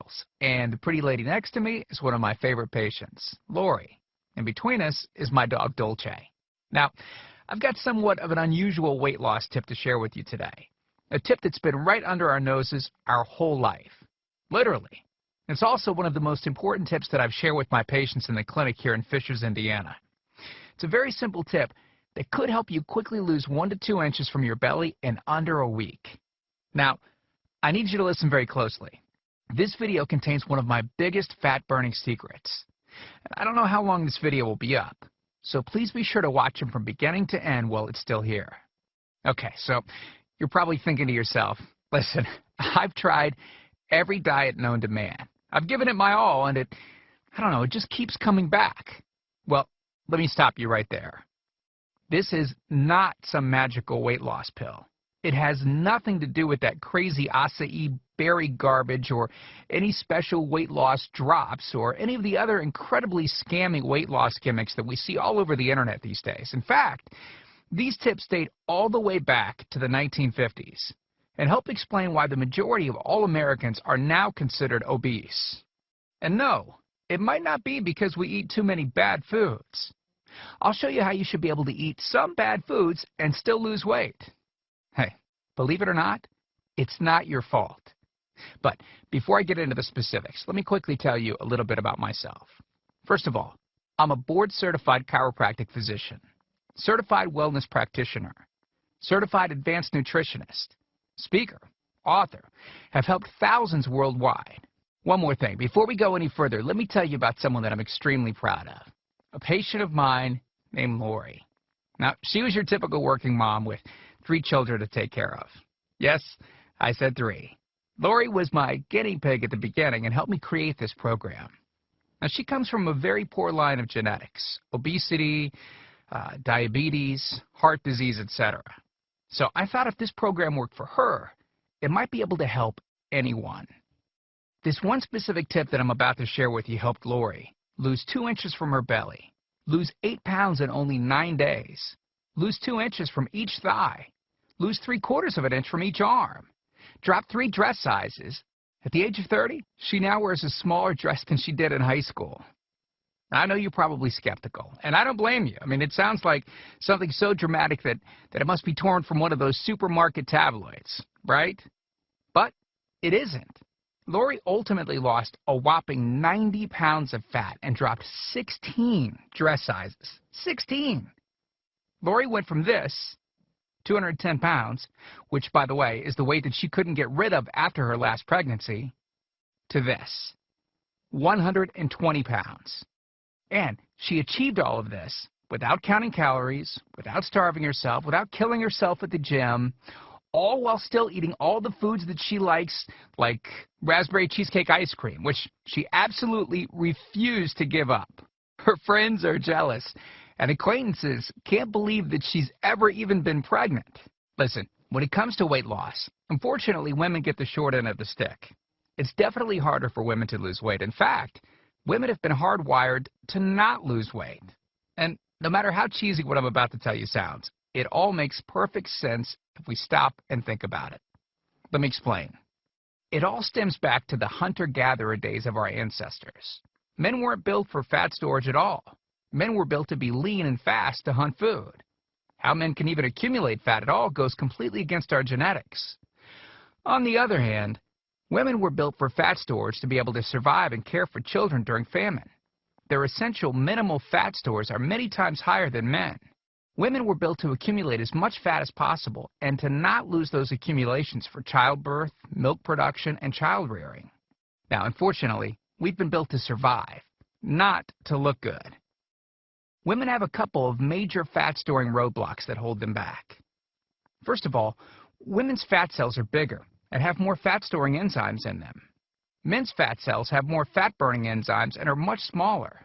pills, and the pretty lady next to me is one of my favorite patients, Lori. And between us is my dog, Dolce. Now, I've got somewhat of an unusual weight loss tip to share with you today. A tip that's been right under our noses our whole life. Literally. It's also one of the most important tips that I've shared with my patients in the clinic here in Fishers, Indiana. It's a very simple tip that could help you quickly lose 1 to 2 inches from your belly in under a week. Now, I need you to listen very closely. This video contains one of my biggest fat-burning secrets. And I don't know how long this video will be up, so please be sure to watch it from beginning to end while it's still here. Okay, so you're probably thinking to yourself, listen, I've tried every diet known to man. I've given it my all, and it just keeps coming back. Well, let me stop you right there. This is not some magical weight loss pill. It has nothing to do with that crazy acai berry garbage or any special weight loss drops or any of the other incredibly scammy weight loss gimmicks that we see all over the internet these days. In fact, these tips date all the way back to the 1950s and help explain why the majority of all Americans are now considered obese. And no, it might not be because we eat too many bad foods. I'll show you how you should be able to eat some bad foods and still lose weight. Hey, believe it or not, it's not your fault. But before I get into the specifics, let me quickly tell you a little bit about myself. First of all, I'm a board-certified chiropractic physician, certified wellness practitioner, certified advanced nutritionist, speaker, author, have helped thousands worldwide. One more thing, before we go any further, let me tell you about someone that I'm extremely proud of. A patient of mine named Lori. Now, she was your typical working mom with 3 children to take care of. Yes, I said 3. Lori was my guinea pig at the beginning and helped me create this program. Now, she comes from a very poor line of genetics, obesity, diabetes, heart disease, etc. So I thought if this program worked for her, it might be able to help anyone. This one specific tip that I'm about to share with you helped Lori lose 2 inches from her belly, lose 8 pounds in only 9 days, lose 2 inches from each thigh, lose 3/4 of an inch from each arm, drop 3 dress sizes. At the age of 30, she now wears a smaller dress than she did in high school. Now, I know you're probably skeptical, and I don't blame you. I mean, it sounds like something so dramatic that it must be torn from one of those supermarket tabloids, right? But it isn't. Lori ultimately lost a whopping 90 pounds of fat and dropped 16 dress sizes. 16! Lori went from this, 210 pounds, which, by the way, is the weight that she couldn't get rid of after her last pregnancy, to this, 120 pounds. And she achieved all of this without counting calories, without starving herself, without killing herself at the gym, all while still eating all the foods that she likes, like raspberry cheesecake ice cream, which she absolutely refused to give up. Her friends are jealous, and acquaintances can't believe that she's ever even been pregnant. Listen, when it comes to weight loss, unfortunately, women get the short end of the stick. It's definitely harder for women to lose weight. In fact, women have been hardwired to not lose weight. And no matter how cheesy what I'm about to tell you sounds, it all makes perfect sense if we stop and think about it. Let me explain. It all stems back to the hunter-gatherer days of our ancestors. Men weren't built for fat storage at all. Men were built to be lean and fast to hunt food. How men can even accumulate fat at all goes completely against our genetics. On the other hand, women were built for fat storage to be able to survive and care for children during famine. Their essential minimal fat stores are many times higher than men. Women were built to accumulate as much fat as possible and to not lose those accumulations for childbirth, milk production, and child rearing. Now, unfortunately, we've been built to survive, not to look good. Women have a couple of major fat-storing roadblocks that hold them back. First of all, women's fat cells are bigger and have more fat-storing enzymes in them. Men's fat cells have more fat-burning enzymes and are much smaller.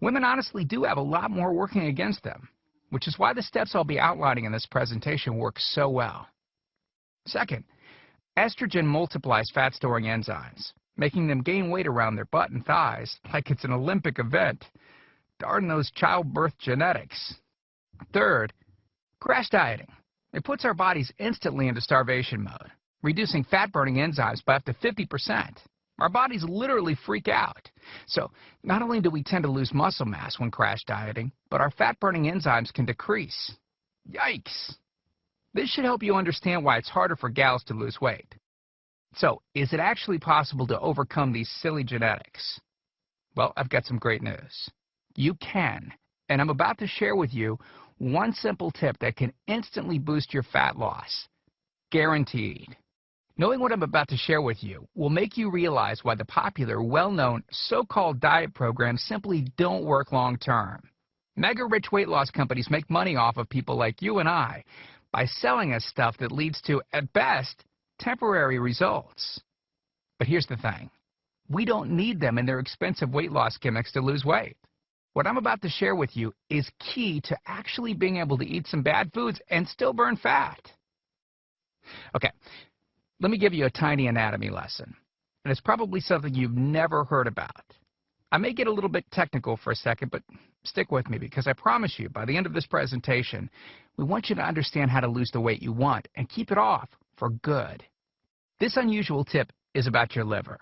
Women honestly do have a lot more working against them, which is why the steps I'll be outlining in this presentation work so well. Second, estrogen multiplies fat-storing enzymes, making them gain weight around their butt and thighs like it's an Olympic event. Darn those childbirth genetics. Third, crash dieting. It puts our bodies instantly into starvation mode, reducing fat-burning enzymes by up to 50%. Our bodies literally freak out. So not only do we tend to lose muscle mass when crash dieting, but our fat-burning enzymes can decrease. Yikes! This should help you understand why it's harder for gals to lose weight. So, is it actually possible to overcome these silly genetics? Well, I've got some great news. You can, and I'm about to share with you one simple tip that can instantly boost your fat loss. Guaranteed. Knowing what I'm about to share with you will make you realize why the popular, well-known, so-called diet programs simply don't work long-term. Mega-rich weight loss companies make money off of people like you and I by selling us stuff that leads to, at best, temporary results. But here's the thing. We don't need them in their expensive weight loss gimmicks to lose weight. What I'm about to share with you is key to actually being able to eat some bad foods and still burn fat. Okay. Let me give you a tiny anatomy lesson, and it's probably something you've never heard about. I may get a little bit technical for a second, but stick with me because I promise you, by the end of this presentation, we want you to understand how to lose the weight you want and keep it off for good. This unusual tip is about your liver.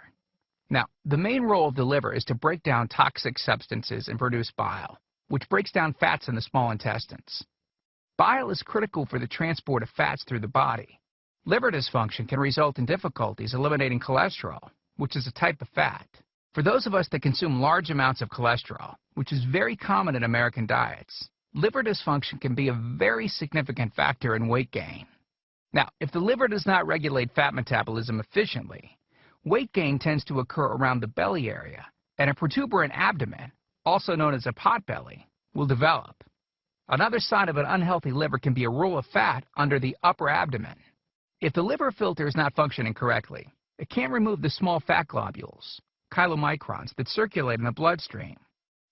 Now, the main role of the liver is to break down toxic substances and produce bile, which breaks down fats in the small intestines. Bile is critical for the transport of fats through the body. Liver dysfunction can result in difficulties eliminating cholesterol, which is a type of fat. For those of us that consume large amounts of cholesterol, which is very common in American diets, liver dysfunction can be a very significant factor in weight gain. Now, if the liver does not regulate fat metabolism efficiently, weight gain tends to occur around the belly area, and a protuberant abdomen, also known as a potbelly, will develop. Another sign of an unhealthy liver can be a roll of fat under the upper abdomen. If the liver filter is not functioning correctly, it can't remove the small fat globules, chylomicrons, that circulate in the bloodstream.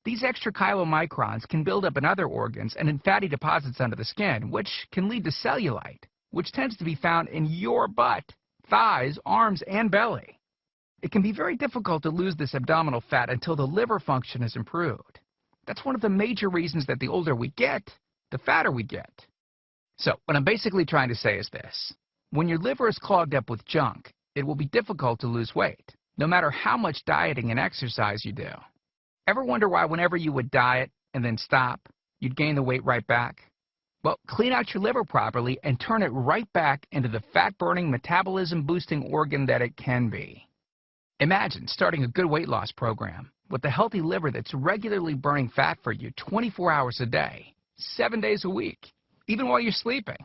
These extra chylomicrons can build up in other organs and in fatty deposits under the skin, which can lead to cellulite, which tends to be found in your butt, thighs, arms, and belly. It can be very difficult to lose this abdominal fat until the liver function is improved. That's one of the major reasons that the older we get, the fatter we get. So, what I'm basically trying to say is this. When your liver is clogged up with junk, it will be difficult to lose weight, no matter how much dieting and exercise you do. Ever wonder why whenever you would diet and then stop, you'd gain the weight right back? Well, clean out your liver properly and turn it right back into the fat-burning, metabolism-boosting organ that it can be. Imagine starting a good weight loss program with a healthy liver that's regularly burning fat for you 24 hours a day, 7 days a week, even while you're sleeping.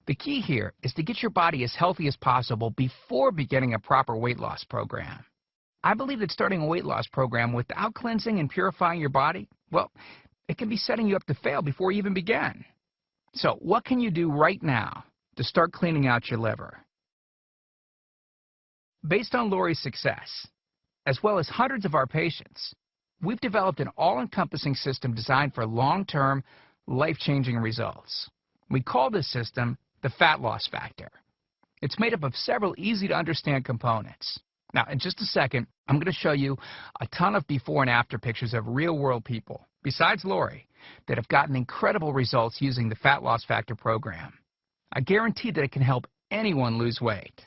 The key here is to get your body as healthy as possible before beginning a proper weight loss program. I believe that starting a weight loss program without cleansing and purifying your body, well, it can be setting you up to fail before you even begin. So, what can you do right now to start cleaning out your liver? Based on Lori's success, as well as hundreds of our patients, we've developed an all-encompassing system designed for long-term, life-changing results. We call this system the Fat Loss Factor. It's made up of several easy-to-understand components. Now, in just a second, I'm going to show you a ton of before and after pictures of real-world people, besides Lori, that have gotten incredible results using the Fat Loss Factor program. I guarantee that it can help anyone lose weight.